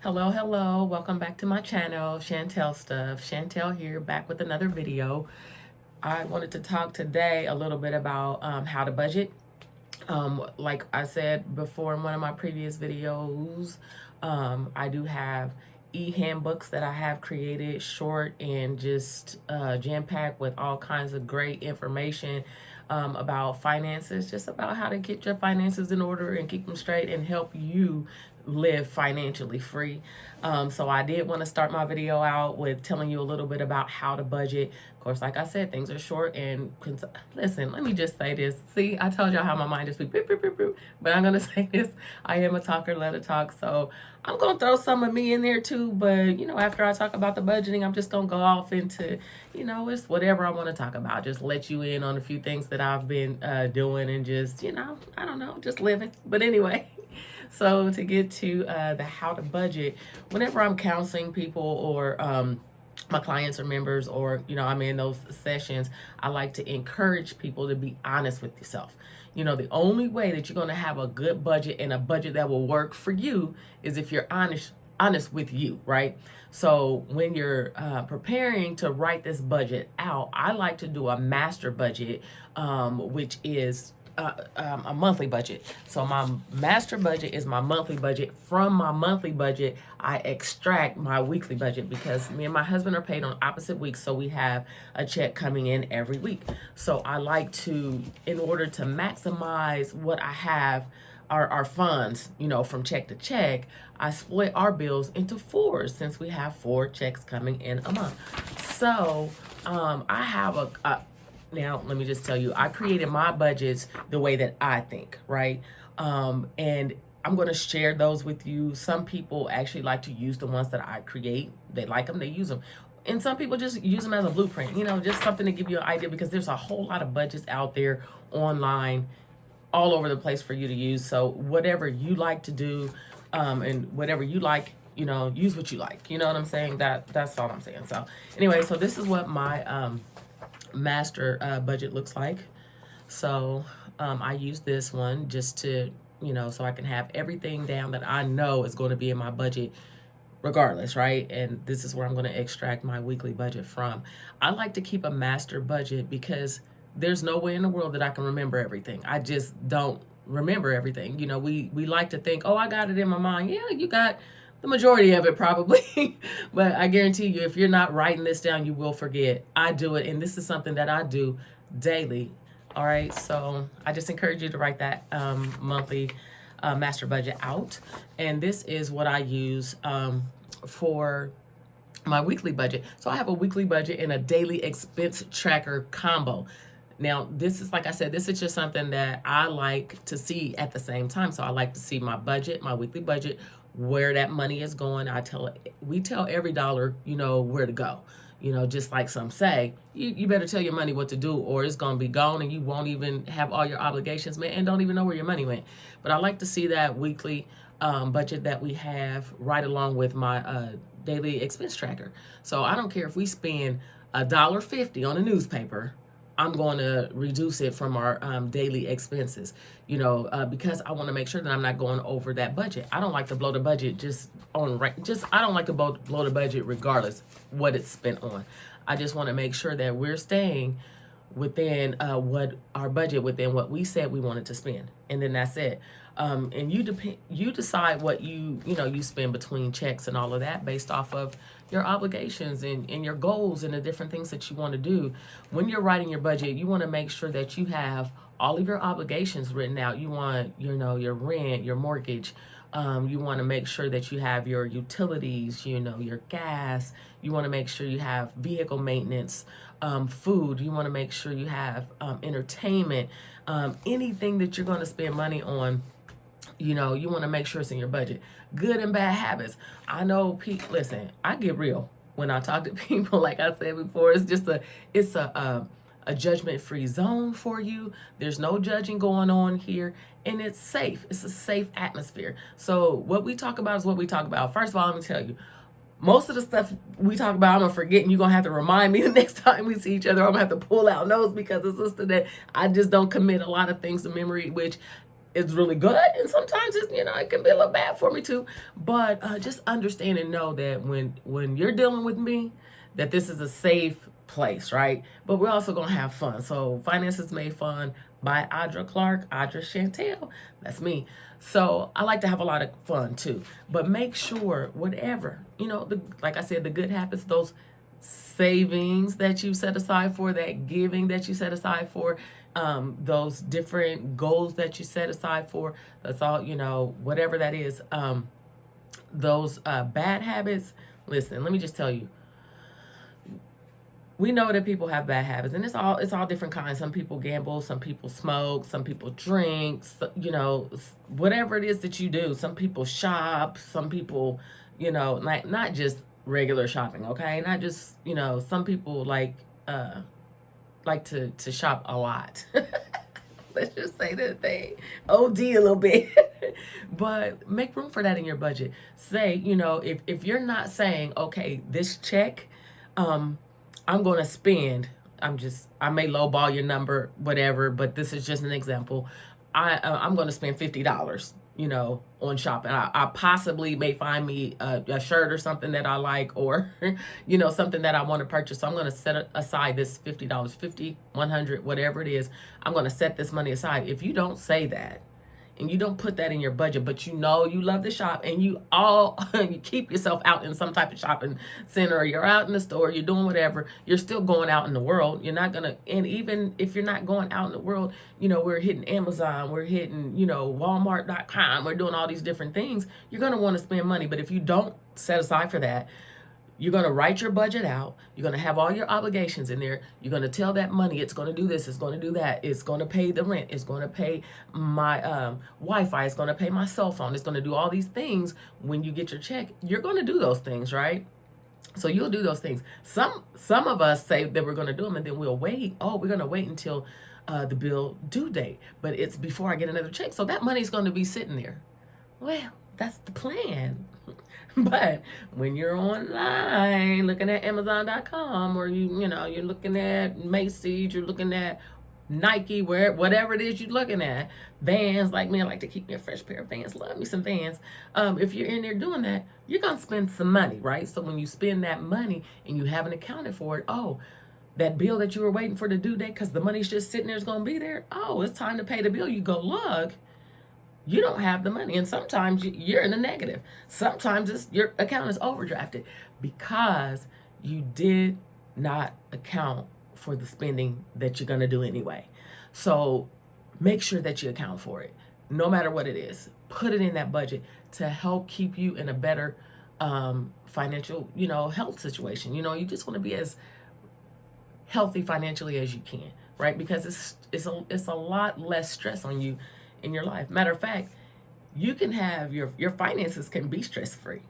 Hello. Welcome back to my channel, Chantel Stuff. Chantel here, back with another video. I wanted to talk today a little bit about how to budget. Like I said before in one of my previous videos, I do have e-handbooks that I have created, short and just jam-packed with all kinds of great information about finances, just about how to get your finances in order and keep them straight and help you live financially free. So I did want to start my video out with telling you a little bit about how to budget. Of course, like I said, things are short and listen, let me just say this. See, I told y'all how my mind just be boop, boop, boop, boop. But I'm going to say this. I am a talker, let it talk. So I'm going to throw some of me in there too. But, after I talk about the budgeting, I'm just going to go off into, it's whatever I want to talk about. Just let you in on a few things that I've been doing and just, I don't know, just living. But anyway. So to get to the how to budget, whenever I'm counseling people or my clients or members, or I'm in those sessions, I like to encourage people to be honest with yourself. The only way that you're going to have a good budget and a budget that will work for you is if you're honest with you, right? So when you're preparing to write this budget out, I like to do a master budget, which is a monthly budget. So my master budget is my monthly budget. From my monthly budget, I extract my weekly budget because me and my husband are paid on opposite weeks. So we have a check coming in every week. So I like to, in order to maximize what I have, our funds, from check to check, I split our bills into fours since we have 4 checks coming in a month. So I have now, let me just tell you, I created my budgets the way that I think, right? And I'm going to share those with you. Some people actually like to use the ones that I create. They like them, they use them. And some people just use them as a blueprint, just something to give you an idea, because there's a whole lot of budgets out there online, all over the place for you to use. So whatever you like to do, and whatever you like, use what you like. You know what I'm saying? That's all I'm saying. So anyway, so this is what my master budget looks like. So I use this one just to, so I can have everything down that I know is going to be in my budget regardless, right? And this is where I'm going to extract my weekly budget from. I like to keep a master budget because there's no way in the world that I can remember everything. I just don't remember everything. We like to think, oh, I got it in my mind. Yeah, you got the majority of it probably. But I guarantee you, if you're not writing this down, you will forget. I do it, and this is something that I do daily. All right, so I just encourage you to write that monthly master budget out. And this is what I use for my weekly budget. So I have a weekly budget and a daily expense tracker combo. Now, this is, like I said, this is just something that I like to see at the same time. So I like to see my budget, my weekly budget, where that money is going. We tell every dollar, where to go. Just like some say, you better tell your money what to do, or it's going to be gone and you won't even have all your obligations met and don't even know where your money went. But I like to see that weekly budget that we have right along with my daily expense tracker. So I don't care if we spend $1.50 on a newspaper, I'm going to reduce it from our daily expenses, because I want to make sure that I'm not going over that budget. I don't like to blow the budget I don't like to blow the budget regardless what it's spent on. I just want to make sure that we're staying within what our budget, within what we said we wanted to spend, and then that's it. And you decide what you spend between checks and all of that based off of your obligations and your goals and the different things that you want to do. When you're writing your budget, you want to make sure that you have all of your obligations written out. You want your rent, your mortgage. You want to make sure that you have your utilities, your gas. You want to make sure you have vehicle maintenance, food. You want to make sure you have entertainment, anything that you're going to spend money on. You want to make sure it's in your budget. Good and bad habits. I know people, listen, I get real when I talk to people. Like I said before, it's a judgment-free zone for you. There's no judging going on here, and it's safe. It's a safe atmosphere. So what we talk about is what we talk about. First of all, let me tell you, most of the stuff we talk about, I'm going to forget, and you're going to have to remind me the next time we see each other. I'm going to have to pull out notes because it's just that I just don't commit a lot of things to memory, which it's really good, and sometimes it's, it can be a little bad for me too. But just understand and know that when you're dealing with me, that this is a safe place, right? But we're also gonna have fun. So Finances Made Fun by Audra Clark, Audra Chantel. That's me. So I like to have a lot of fun too. But make sure whatever, like I said, the good habits, those savings that you set aside for, that giving that you set aside for, those different goals that you set aside for, that's all, whatever that is, those bad habits. Listen, let me just tell you, we know that people have bad habits, and it's all different kinds. Some people gamble, some people smoke, some people drink, whatever it is that you do. Some people shop, some people, like, not just regular shopping, okay? Not just, some people like to shop a lot. Let's just say that they OD a little bit. But make room for that in your budget. Say, if you're not saying, okay, this check, I'm going to spend, I may lowball your number, whatever, but this is just an example. I'm going to spend $50, on shopping. I possibly may find me a shirt or something that I like, or, something that I want to purchase. So I'm going to set aside this $50, 50, 100, whatever it is. I'm going to set this money aside. If you don't say that, and you don't put that in your budget, but you love to shop, and you keep yourself out in some type of shopping center, or you're out in the store, you're doing whatever, you're still going out in the world. You're not gonna, and even if you're not going out in the world, we're hitting Amazon, we're hitting, Walmart.com, we're doing all these different things. You're gonna want to spend money, but if you don't set aside for that, you're going to write your budget out. You're going to have all your obligations in there. You're going to tell that money it's going to do this, it's going to do that. It's going to pay the rent. It's going to pay my Wi-Fi. It's going to pay my cell phone. It's going to do all these things. When you get your check, you're going to do those things, right? So you'll do those things. Some of us say that we're going to do them, and then we'll wait. Oh, we're going to wait until the bill due date. But it's before I get another check. So that money's going to be sitting there. Well, that's the plan. But when you're online looking at Amazon.com, or you're looking at Macy's, you're looking at Nike, whatever it is you're looking at, Vans, like me, I like to keep me a fresh pair of Vans, love me some Vans. If you're in there doing that, you're gonna spend some money, right? So when you spend that money and you haven't accounted for it, that bill that you were waiting for the due date because the money's just sitting there is gonna be there. Oh, it's time to pay the bill. You go look. You don't have the money, and sometimes you're in the negative. Sometimes your account is overdrafted because you did not account for the spending that you're going to do anyway. So make sure that you account for it, no matter what it is. Put it in that budget to help keep you in a better financial, health situation. You just want to be as healthy financially as you can, right? Because it's a lot less stress on you in your life. Matter of fact, you can have your finances can be stress-free,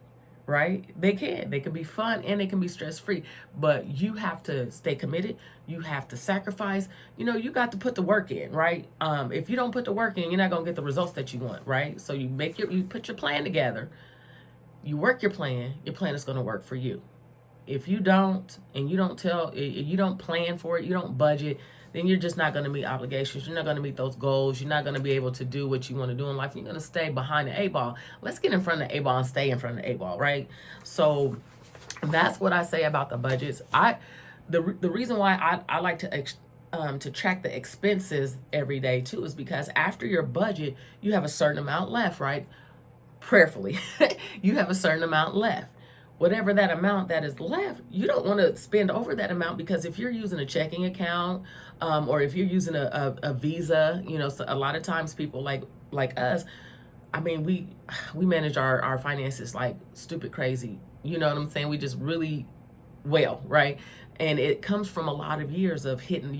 right? They can be fun, and they can be stress-free, but you have to stay committed. You have to sacrifice. You got to put the work in, right? If you don't put the work in, you're not going to get the results that you want, right? So you put your plan together, you work your plan is going to work for you. If you don't, and you don't plan for it, you don't budget, then you're just not going to meet obligations. You're not going to meet those goals. You're not going to be able to do what you want to do in life. You're going to stay behind the 8 ball. Let's get in front of the 8 ball and stay in front of the 8 ball, right? So that's what I say about the budgets. The reason why I like to track the expenses every day too is because after your budget, you have a certain amount left, right? Prayerfully, you have a certain amount left. Whatever that amount that is left, you don't want to spend over that amount, because if you're using a checking account, or if you're using a Visa, so a lot of times people like us, I mean, we manage our finances like stupid crazy. You know what I'm saying? We just really well, right? And it comes from a lot of years of hitting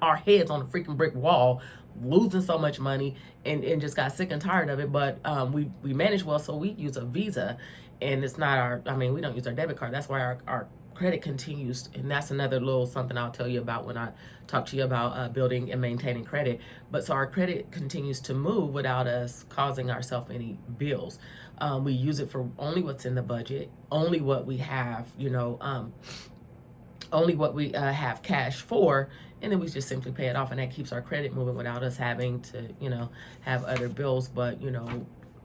our heads on a freaking brick wall, losing so much money, and just got sick and tired of it. But we manage well, so we use a Visa. And it's not we don't use our debit card. That's why our credit continues. And that's another little something I'll tell you about when I talk to you about building and maintaining credit. But so our credit continues to move without us causing ourselves any bills. We use it for only what's in the budget, only what we have, only what we have cash for, and then we just simply pay it off, and that keeps our credit moving without us having to, have other bills. But,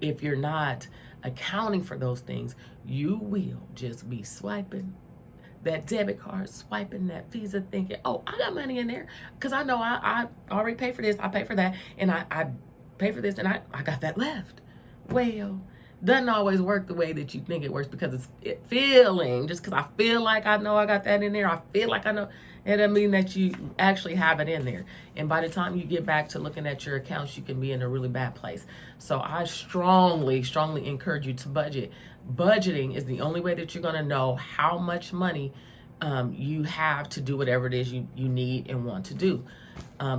if you're not accounting for those things, you will just be swiping that debit card, swiping that Visa, thinking, oh, I got money in there because I know I already paid for this, I pay for that, and I pay for this, and I got that left. Well, doesn't always work the way that you think it works, because it's feeling, just because I feel like I know I got that in there, I feel like I know, it doesn't mean that you actually have it in there. And by the time you get back to looking at your accounts, you can be in a really bad place. So I strongly encourage you to budget. Budgeting is the only way that you're going to know how much money you have to do whatever it is you need and want to do.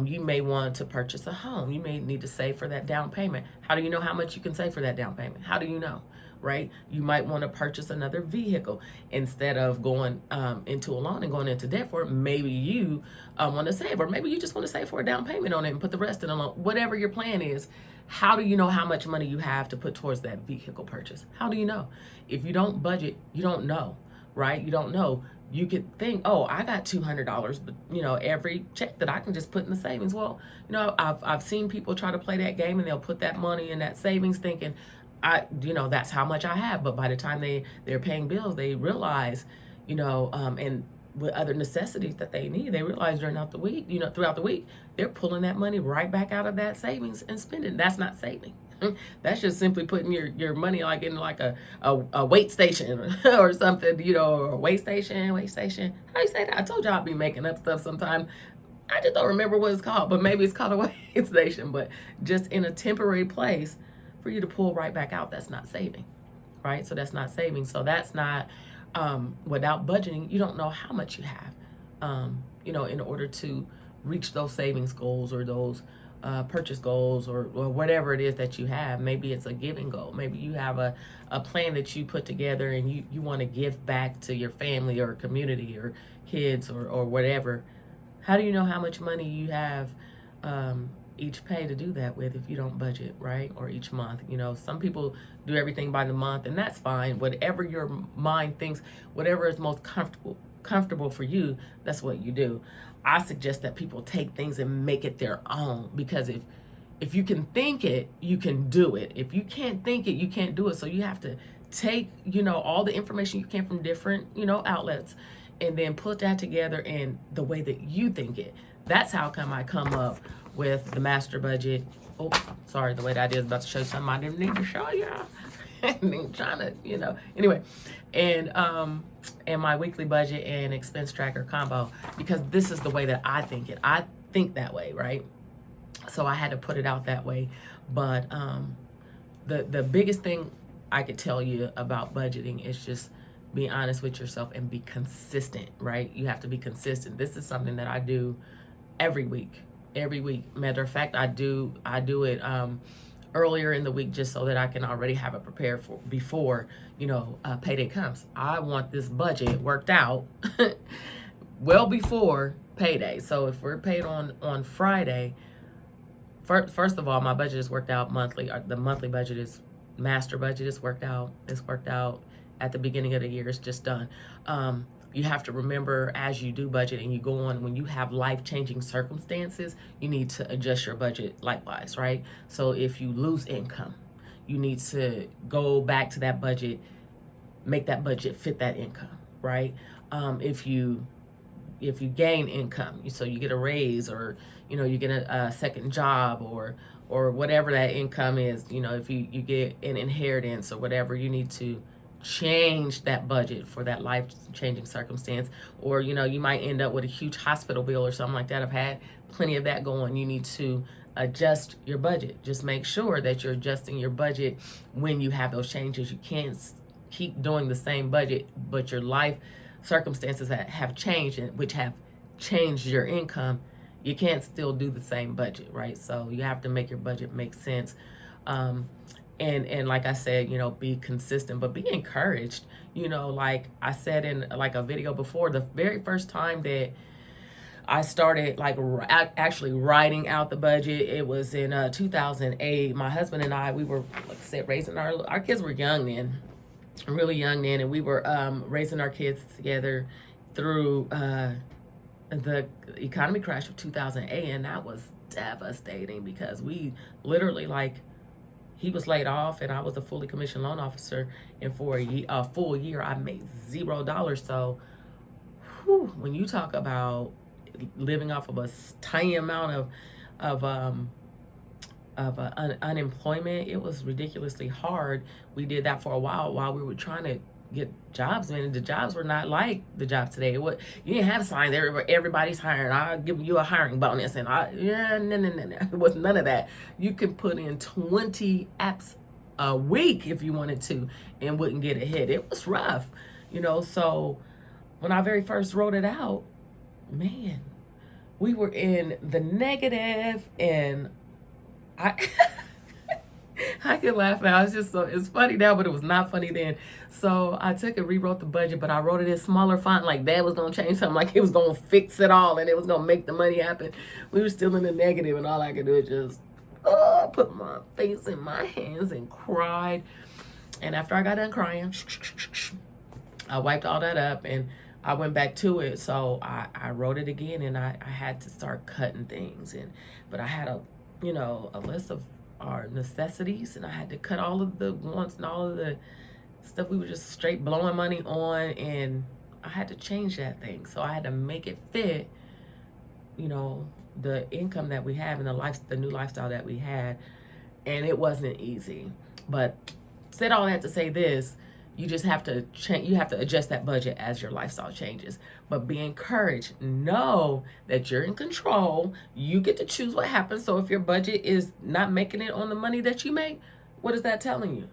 You may want to purchase a home. You may need to save for that down payment. How do you know how much you can save for that down payment? How do you know, right? You might want to purchase another vehicle instead of going into a loan and going into debt for it. Maybe you want to save, or maybe you just want to save for a down payment on it and put the rest in a loan. Whatever your plan is, how do you know how much money you have to put towards that vehicle purchase? How do you know? If you don't budget, you don't know, right? You don't know. You could think, oh, I got $200, but every check that I can just put in the savings. Well, I've seen people try to play that game, and they'll put that money in that savings thinking, that's how much I have. But by the time they're paying bills, they realize, and with other necessities that they need, they realize throughout the week, they're pulling that money right back out of that savings and spending. That's not saving. That's just simply putting your money like in like a weight station or something, or a weight station. How do you say that? I told y'all I'd be making up stuff sometimes. I just don't remember what it's called, but maybe it's called a weight station. But just in a temporary place for you to pull right back out, that's not saving, right? So that's not saving. So that's not, without budgeting, you don't know how much you have, in order to reach those savings goals or those purchase goals or whatever it is that you have. Maybe it's a giving goal. Maybe you have a plan that you put together, and you want to give back to your family or community or kids or whatever. How do you know how much money you have each pay to do that with if you don't budget, right? Or each month. Some people do everything by the month, and that's fine. Whatever your mind thinks, whatever is most comfortable for you, that's what you do. I suggest that people take things and make it their own, because if you can think it, you can do it. If you can't think it, you can't do it. So you have to take, all the information you can from different, outlets, and then put that together in the way that you think it. That's how come I come up with the master budget. Oh, sorry, the way that I did is about to show you something I didn't need to show y'all. I'm trying to, anyway, and my weekly budget and expense tracker combo, because this is the way that I think it. I think that way, right? So I had to put it out that way. But the biggest thing I could tell you about budgeting is just be honest with yourself and be consistent, right? You have to be consistent. This is something that I do every week. Matter of fact, I do it earlier in the week, just so that I can already have it prepared for before payday comes. I want this budget worked out well before payday. So if we're paid on Friday, first of all, my budget is worked out monthly. The monthly budget is master budget is worked out. It's worked out at the beginning of the year. It's just done. You have to remember, as you do budget and you go on, when you have life-changing circumstances, you need to adjust your budget likewise, right? So if you lose income, you need to go back to that budget, make that budget fit that income, right? If you gain income, so you get a raise, or you get a second job, or whatever that income is, if you get an inheritance or whatever, you need to change that budget for that life-changing circumstance. Or you might end up with a huge hospital bill or something like that. I've had plenty of that going. You need to adjust your budget. Just make sure that you're adjusting your budget when you have those changes. You can't keep doing the same budget, but your life circumstances that have changed, which have changed your income, you can't still do the same budget, right? So you have to make your budget make sense. And like I said, be consistent, but be encouraged. Like I said in like a video before, the very first time that I started like actually writing out the budget, it was in 2008. My husband and I, we were, like I said, raising our kids were young then, really young then, and we were raising our kids together. through the economy crash of 2008, and that was devastating because we literally, like, he was laid off and I was a fully commissioned loan officer, and for a full year I made $0. So when you talk about living off of a tiny amount of unemployment, it was ridiculously hard. We did that for a while we were trying to get jobs, man. The jobs were not like the jobs today. What, you didn't have signs everybody's hiring, I'll give you a hiring bonus, and no. It was none of that. You could put in 20 apps a week if you wanted to and wouldn't get a hit. It was rough, so when I very first wrote it out, man, we were in the negative, and I I can laugh now. It's funny now, but it was not funny then. So I took and rewrote the budget, but I wrote it in smaller font, like Dad was gonna change something, like it was gonna fix it all and it was gonna make the money happen. We were still in the negative, and all I could do is just put my face in my hands and cried. And after I got done crying, I wiped all that up and I went back to it. So I wrote it again, and I had to start cutting things. But I had a list of our necessities, and I had to cut all of the wants and all of the stuff we were just straight blowing money on, and I had to change that thing. So I had to make it fit, the income that we have and the new lifestyle that we had. And it wasn't easy. But said all that to say this, you just have to change. You have to adjust that budget as your lifestyle changes. But be encouraged. Know that you're in control. You get to choose what happens. So if your budget is not making it on the money that you make, what is that telling you?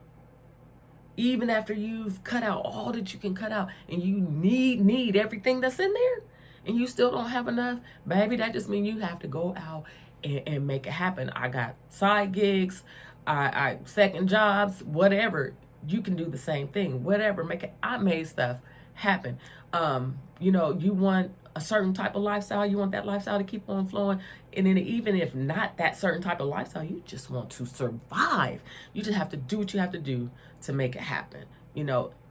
Even after you've cut out all that you can cut out, and you need everything that's in there, and you still don't have enough, baby, that just means you have to go out and make it happen. I got side gigs, I second jobs, whatever. You can do the same thing, whatever. I made stuff happen. You want a certain type of lifestyle, you want that lifestyle to keep on flowing. And then even if not that certain type of lifestyle, you just want to survive. You just have to do what you have to do to make it happen.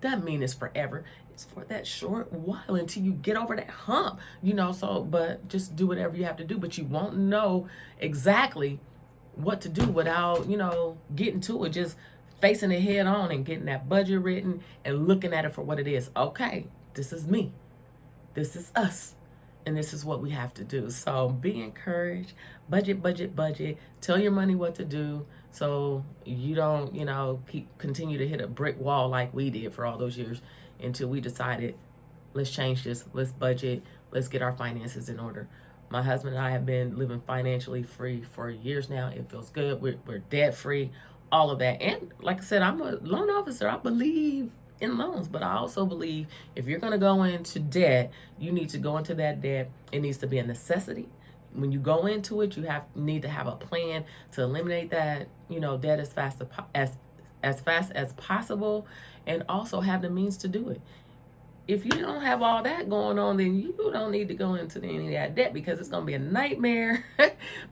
Doesn't mean it's forever. It's for that short while until you get over that hump, but just do whatever you have to do. But you won't know exactly what to do without, getting to it. Just facing it head on and getting that budget written and looking at it for what it is. Okay, this is me. This is us. And this is what we have to do. So be encouraged. Budget. Tell your money what to do so you don't, continue to hit a brick wall like we did for all those years until we decided, let's change this. Let's budget. Let's get our finances in order. My husband and I have been living financially free for years now. It feels good. We're debt free. All of that. And like I said, I'm a loan officer. I believe in loans, but I also believe if you're going to go into debt, you need to go into that debt. It needs to be a necessity. When you go into it, you need to have a plan to eliminate that, debt as fast as possible, and also have the means to do it. If you don't have all that going on, then you don't need to go into any of that debt because it's going to be a nightmare.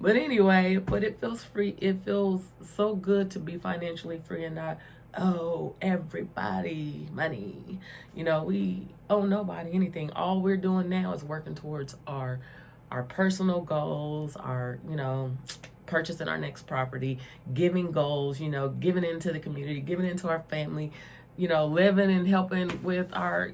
But anyway, it feels free. It feels so good to be financially free and not owe everybody money. We owe nobody anything. All we're doing now is working towards our personal goals, our, purchasing our next property, giving goals, giving into the community, giving into our family, living and helping with our,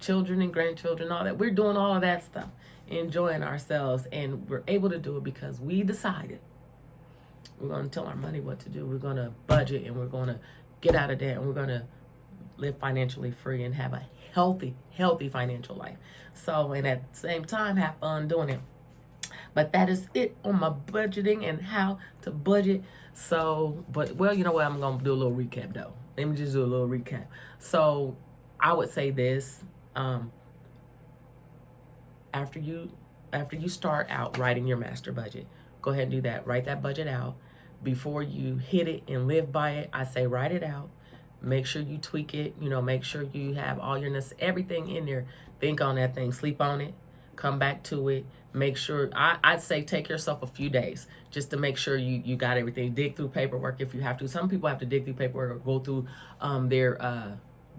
children and grandchildren, all that. We're doing all of that stuff, enjoying ourselves, and we're able to do it because we decided we're going to tell our money what to do. We're going to budget, and we're going to get out of debt, and we're going to live financially free and have a healthy financial life. So, and at the same time, have fun doing it. But that is it on my budgeting and how to budget. So, you know what? I'm going to do a little recap though. Let me just do a little recap. So I would say this, after you start out writing your master budget, go ahead and do that. Write that budget out. Before you hit it and live by it, I say write it out. Make sure you tweak it. Make sure you have all everything in there. Think on that thing. Sleep on it. Come back to it. Make sure, I'd say take yourself a few days just to make sure you got everything. Dig through paperwork if you have to. Some people have to dig through paperwork or go through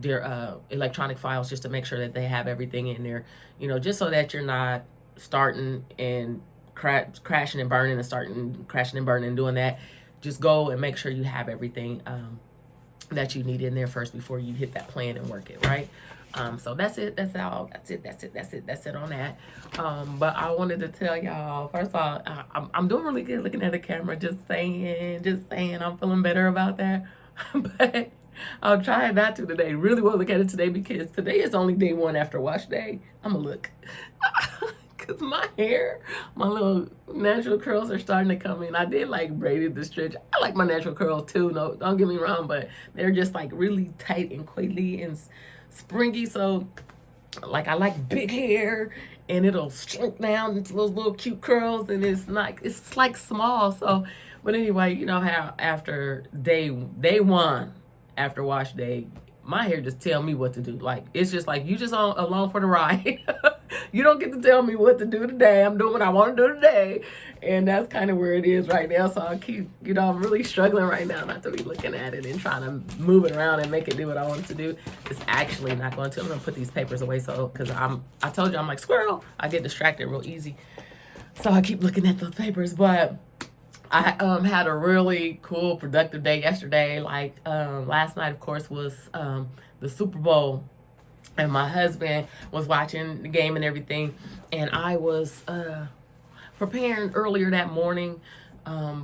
their electronic files just to make sure that they have everything in there, you know, just so that you're not starting and crashing and burning and starting crashing and burning and doing that. Just go and make sure you have everything that you need in there first before you hit that plan and work it, right? So that's it. That's all. That's it on that. But I wanted to tell y'all, first of all, I'm doing really good looking at the camera, just saying, I'm feeling better about that. But I'm trying not to today. Really want to look at it today because today is only day one after wash day. I'm gonna look. Cause my hair, my little natural curls are starting to come in. I did like braided the stretch. I like my natural curls too. No, don't get me wrong, but they're just like really tight and coily and springy. So like I like big hair and it'll shrink down into those little cute curls, and it's like small. So, but anyway, you know how after day one, after wash day, my hair just tell me what to do. Like, it's just like, you just along for the ride. You don't get to tell me what to do today. I'm doing what I want to do today. And that's kind of where it is right now. So I'll keep, you know, I'm really struggling right now not to be looking at it and trying to move it around and make it do what I want it to do. It's actually not going to. I'm going to put these papers away. So, because I told you, I'm like squirrel. I get distracted real easy. So I keep looking at those papers. But I had a really cool, productive day yesterday. Like last night, of course, was the Super Bowl, and my husband was watching the game and everything, and I was preparing earlier that morning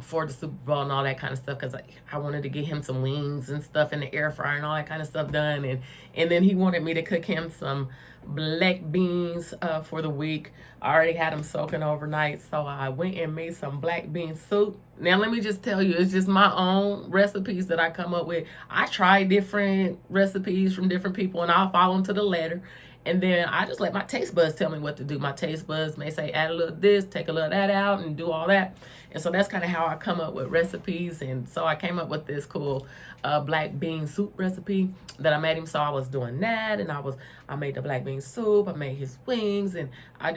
for the Super Bowl and all that kind of stuff, because I wanted to get him some wings and stuff in the air fryer and all that kind of stuff done, and then he wanted me to cook him some black beans for the week. I already had them soaking overnight, so I went and made some black bean soup. Now let me just tell you, it's just my own recipes that I come up with. I try different recipes from different people and I'll follow them to the letter, and then I just let my taste buds tell me what to do. My taste buds may say add a little of this, take a little of that out, and do all that. And so that's kind of how I come up with recipes. And so I came up with this cool black bean soup recipe that I made him. So I was doing that, and I made the black bean soup, I made his wings, and I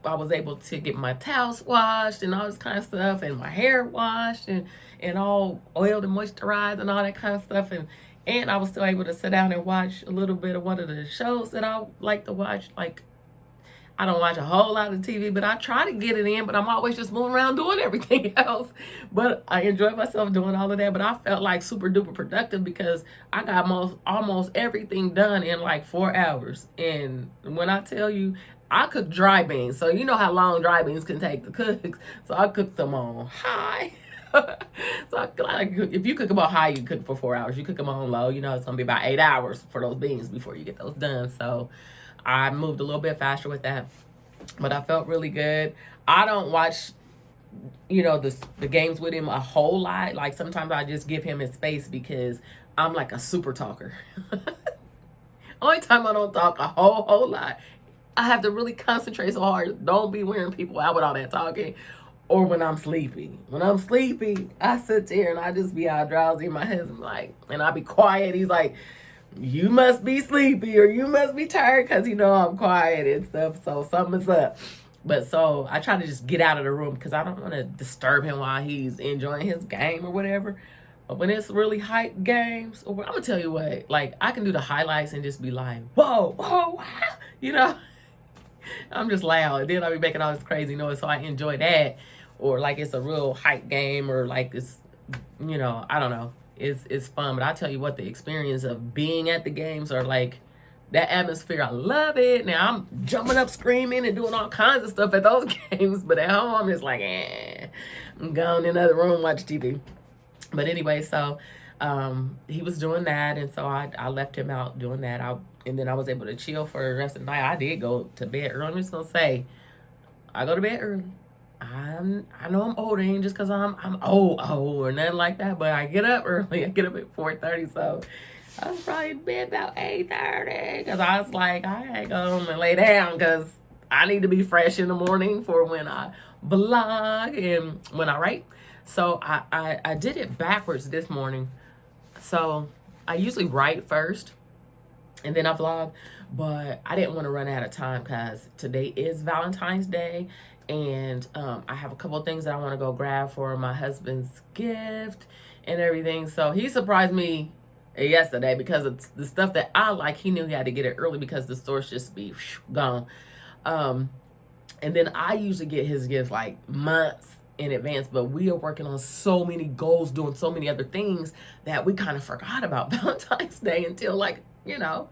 was able to get my towels washed and all this kind of stuff, and my hair washed and all oiled and moisturized and all that kind of stuff. And I was still able to sit down and watch a little bit of one of the shows that I like to watch. Like, I don't watch a whole lot of TV, but I try to get it in, but I'm always just moving around doing everything else. But I enjoy myself doing all of that. But I felt like super duper productive because I got almost everything done in like 4 hours. And when I tell you, I cook dry beans. So you know how long dry beans can take to cook. So I cooked them on high. So if you cook them on high, you cook for 4 hours. You cook them on low, you know, it's gonna be about 8 hours for those beans before you get those done. So I moved a little bit faster with that, but I felt really good. I don't watch, you know, the games with him a whole lot. Like, sometimes I just give him his space because I'm like a super talker. Only time I don't talk a whole lot, I have to really concentrate so hard. Don't be wearing people out with all that talking. Or when I'm sleepy. When I'm sleepy, I sit there and I just be all drowsy. My husband like, and I be quiet. He's like, you must be sleepy or you must be tired, because you know I'm quiet and stuff. So something's up. But so I try to just get out of the room because I don't want to disturb him while he's enjoying his game or whatever. But when it's really hype games, or I'm gonna tell you what, like, I can do the highlights and just be like, whoa, wow, you know. I'm just loud, and then I'll be making all this crazy noise, so I enjoy that. Or like it's a real hype game, or like it's, you know, I don't know. It's fun, but I tell you what, the experience of being at the games are like, that atmosphere, I love it. Now I'm jumping up, screaming, and doing all kinds of stuff at those games, but at home I'm just like, I'm going in another room, watch TV. But anyway, so he was doing that, and so I left him out doing that. And then I was able to chill for the rest of the night. I did go to bed early. I'm just gonna say, I go to bed early. I know I'm old, ain't just because I'm old or nothing like that, but I get up early. I get up at 4:30, so I was probably in bed about 8:30, because I was like, I ain't go home and lay down because I need to be fresh in the morning for when I vlog and when I write. So I did it backwards this morning. So I usually write first and then I vlog, but I didn't want to run out of time because today is Valentine's Day, and I have a couple of things that I want to go grab for my husband's gift and everything. So he surprised me yesterday because it's the stuff that I like. He knew he had to get it early because the stores just be gone. And then I usually get his gifts like months in advance, but we are working on so many goals, doing so many other things that we kind of forgot about Valentine's Day until like, the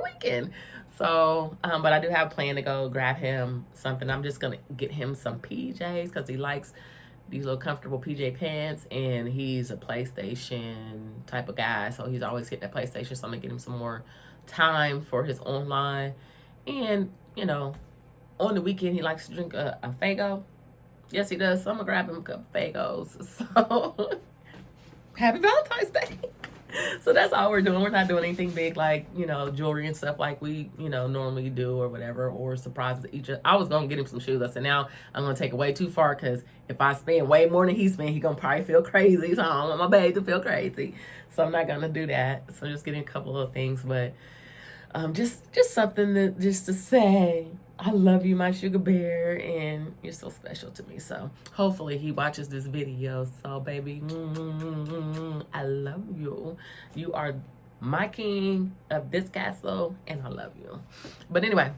weekend. So, but I do have a plan to go grab him something. I'm just going to get him some PJs because he likes these little comfortable PJ pants, and he's a PlayStation type of guy. So he's always hitting that PlayStation. So I'm going to get him some more time for his online. And, on the weekend, he likes to drink a Faygo. Yes, he does. So I'm going to grab him a couple Faygos. So, happy Valentine's Day. So that's all we're doing. We're not doing anything big like, jewelry and stuff like we, normally do or whatever, or surprises each other. I was going to get him some shoes. I said, now I'm going to take it way too far because if I spend way more than he spent, he's going to probably feel crazy. So I don't want my baby to feel crazy. So I'm not going to do that. So just getting a couple of things, but just something just to say, I love you, my sugar bear, and you're so special to me. So hopefully he watches this video. So baby, I love you. You are my king of this castle, and I love you. But anyway,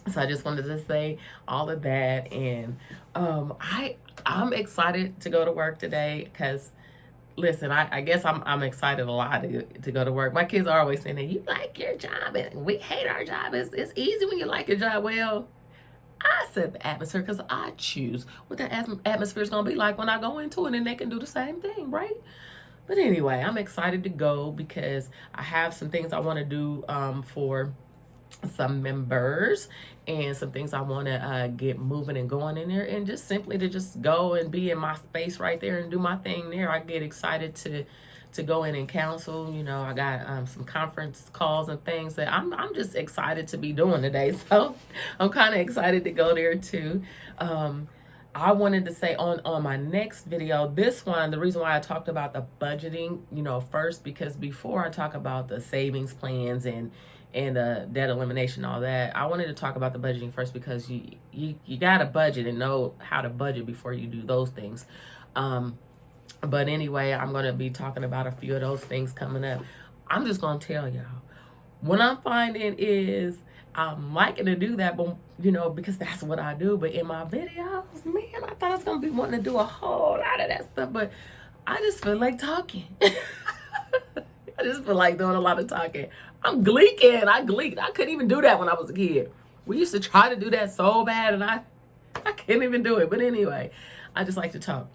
so I just wanted to say all of that, and I'm excited to go to work today because, listen, I guess I'm excited a lot to go to work. My kids are always saying that you like your job and we hate our job. It's easy when you like your job. Well, I set the atmosphere because I choose what the atmosphere is going to be like when I go into it, and they can do the same thing, right? But anyway, I'm excited to go because I have some things I want to do for some members and some things I want to get moving and going in there, and just simply to just go and be in my space right there and do my thing there. I get excited to go in and counsel. I got some conference calls and things that I'm just excited to be doing today. So I'm kind of excited to go there too. I wanted to say on my next video, this one, the reason why I talked about the budgeting, first, because before I talk about the savings plans and debt elimination, all that, I wanted to talk about the budgeting first because you got to budget and know how to budget before you do those things. But anyway, I'm going to be talking about a few of those things coming up. I'm just going to tell y'all, what I'm finding is I'm liking to do that, but because that's what I do. But in my videos, man, I thought I was going to be wanting to do a whole lot of that stuff, but I just feel like talking. I just feel like doing a lot of talking. I'm gleeking. I gleeked. I couldn't even do that when I was a kid. We used to try to do that so bad, and I can't even do it. But anyway, I just like to talk.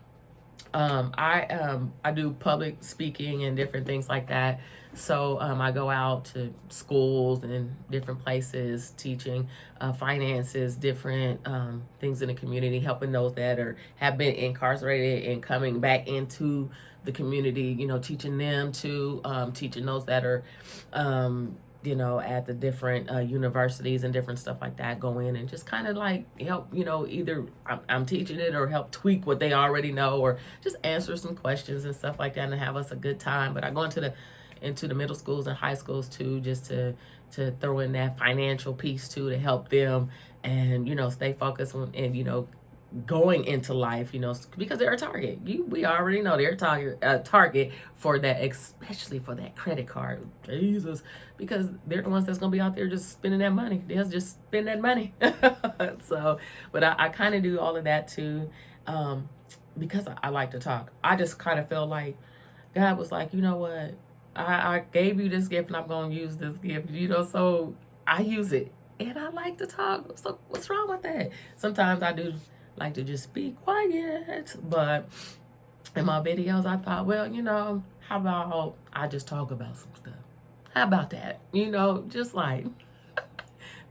I do public speaking and different things like that. So I go out to schools and different places teaching finances, different things in the community, helping those that have been incarcerated and coming back into the community, teaching them to teaching those that are at the different universities and different stuff like that, go in and just kind of like help, either I'm teaching it or help tweak what they already know, or just answer some questions and stuff like that and have us a good time. But I go into the middle schools and high schools too, just to throw in that financial piece too, to help them and, stay focused on, and, going into life, because they're a target. We already know they're a target for that, especially for that credit card. Jesus, because they're the ones that's gonna be out there just spending that money. They'll just spend that money. So, but I kind of do all of that too, because I like to talk. I just kind of feel like God was like, you know what? I gave you this gift, and I'm gonna use this gift. So I use it, and I like to talk. So what's wrong with that? Sometimes I do like to just be quiet, but in my videos I thought, well, how about I just talk about some stuff? How about that? Just like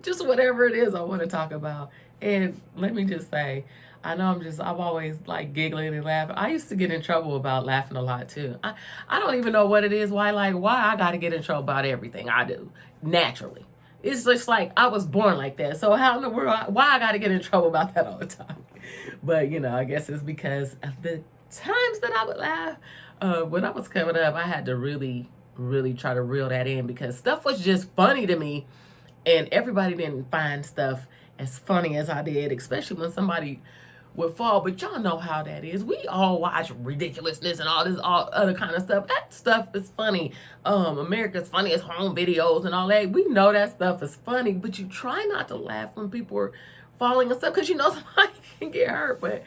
just whatever it is I want to talk about. And let me just say, I know I'm always like giggling and laughing. I used to get in trouble about laughing a lot too. I don't even know what it is, why I got to get in trouble about everything I do naturally. It's just like I was born like that. So how in the world, why I got to get in trouble about that all the time? But, I guess it's because of the times that I would laugh. When I was coming up, I had to really, really try to reel that in because stuff was just funny to me. And everybody didn't find stuff as funny as I did, especially when somebody would fall. But y'all know how that is. We all watch ridiculousness and all this all other kind of stuff. That stuff is funny. America's Funniest Home Videos and all that. We know that stuff is funny, but you try not to laugh when people are falling and stuff, because you know somebody can get hurt. But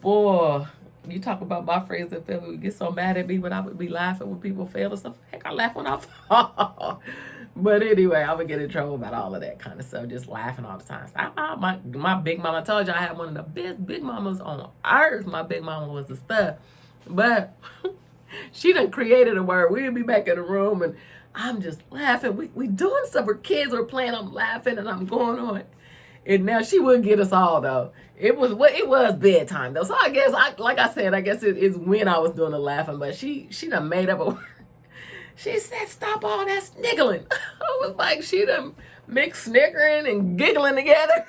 boy, you talk about my friends that feel would get so mad at me, but I would be laughing when people fail and stuff. Heck, I laugh when I fall. But anyway, I would get in trouble about all of that kind of stuff, just laughing all the time. So my big mama, I told you I had one of the best big mamas on earth. My big mama was the stuff. But she done created a word. We'd be back in the room and I'm just laughing. We doing stuff where kids are playing. I'm laughing and I'm going on. And now she would get us all though. It was bedtime though. So I guess like I said, I guess it's when I was doing the laughing. But she done made up a word. She said, "Stop all that sniggling." I was like, she done mixed snickering and giggling together.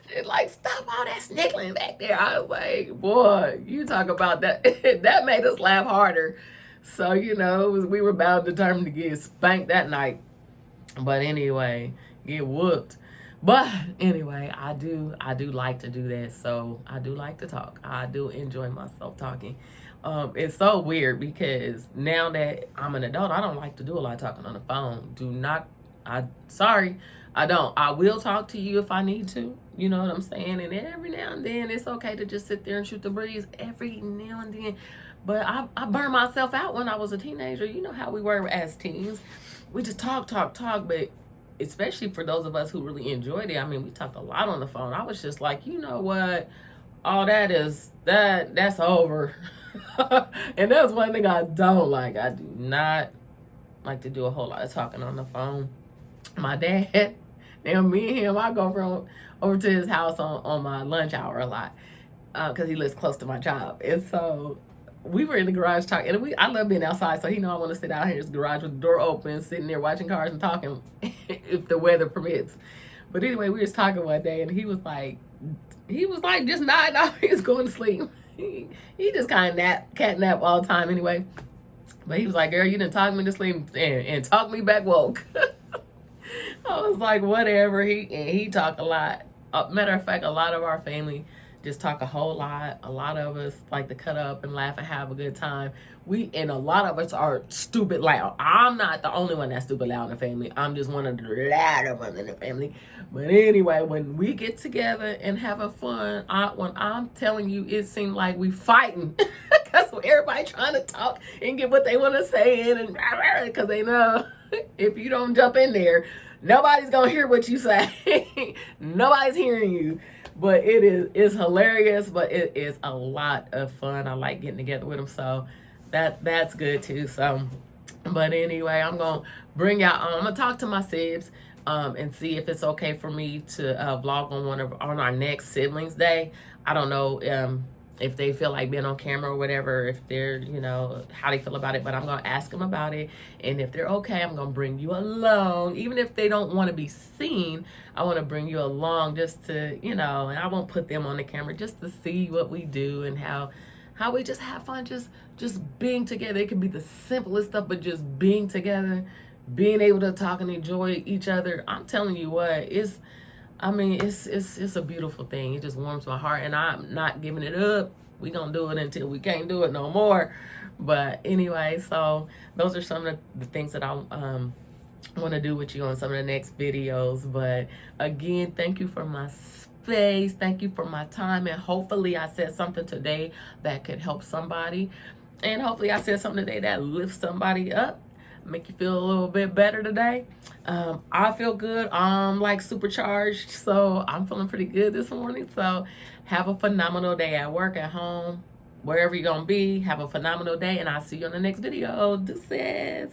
She's like, "Stop all that sniggling back there." I was like, boy, you talk about that. That made us laugh harder. So, you know, we were bound determined to get spanked that night. But anyway, get whooped. But anyway, I do like to do that. So I do like to talk. I do enjoy myself talking. It's so weird because now that I'm an adult, I don't like to do a lot of talking on the phone. Sorry, I don't. I will talk to you if I need to. You know what I'm saying? And every now and then, it's okay to just sit there and shoot the breeze every now and then. But I burned myself out when I was a teenager. You know how we were as teens. We just talk. But especially for those of us who really enjoyed it, I mean, we talked a lot on the phone. I was just like, you know what? All that's over. And that's one thing I don't like. I do not like to do a whole lot of talking on the phone. My dad, now me and him, I go over to his house on my lunch hour a lot because he lives close to my job. And so we were in the garage talking. And I love being outside, so he know I want to sit out here in his garage with the door open, sitting there watching cars and talking if the weather permits. But anyway, we was talking one day, and he was like just nodding off. He was going to sleep. He just kind of cat nap all the time anyway. But he was like, "Girl, you done talk me to sleep and talk me back woke." I was like, whatever. He talk a lot. Matter of fact, a lot of our family just talk a whole lot. A lot of us like to cut up and laugh and have a good time. And a lot of us are stupid loud. I'm not the only one that's stupid loud in the family. I'm just one of the louder ones in the family. But anyway, when we get together and having fun, when I'm telling you, it seemed like we fighting. Because everybody trying to talk and get what they want to say in, and because they know if you don't jump in there, nobody's going to hear what you say. Nobody's hearing you. But it's hilarious, but it is a lot of fun. I like getting together with them, so that's good too. So, but anyway, I'm gonna bring y'all on. I'm gonna talk to my sibs and see if it's okay for me to vlog on our next siblings day. I don't know if they feel like being on camera or whatever, if they're, you know, how they feel about it, but I'm going to ask them about it. And if they're okay, I'm going to bring you along. Even if they don't want to be seen, I want to bring you along just to, you know, and I won't put them on the camera, just to see what we do and how we just have fun, just being together. It can be the simplest stuff, but just being together, being able to talk and enjoy each other. I'm telling you what, it's a beautiful thing. It just warms my heart, and I'm not giving it up. We gonna do it until we can't do it no more. But anyway, so those are some of the things that I want to do with you on some of the next videos. But again, thank you for my space. Thank you for my time, and hopefully I said something today that could help somebody, and hopefully I said something today that lifts somebody up, make you feel a little bit better today. I feel good. I'm like supercharged, so I'm feeling pretty good this morning. So have a phenomenal day at work, at home, wherever you're gonna be. Have a phenomenal day, and I'll see you on the next video. Deuces.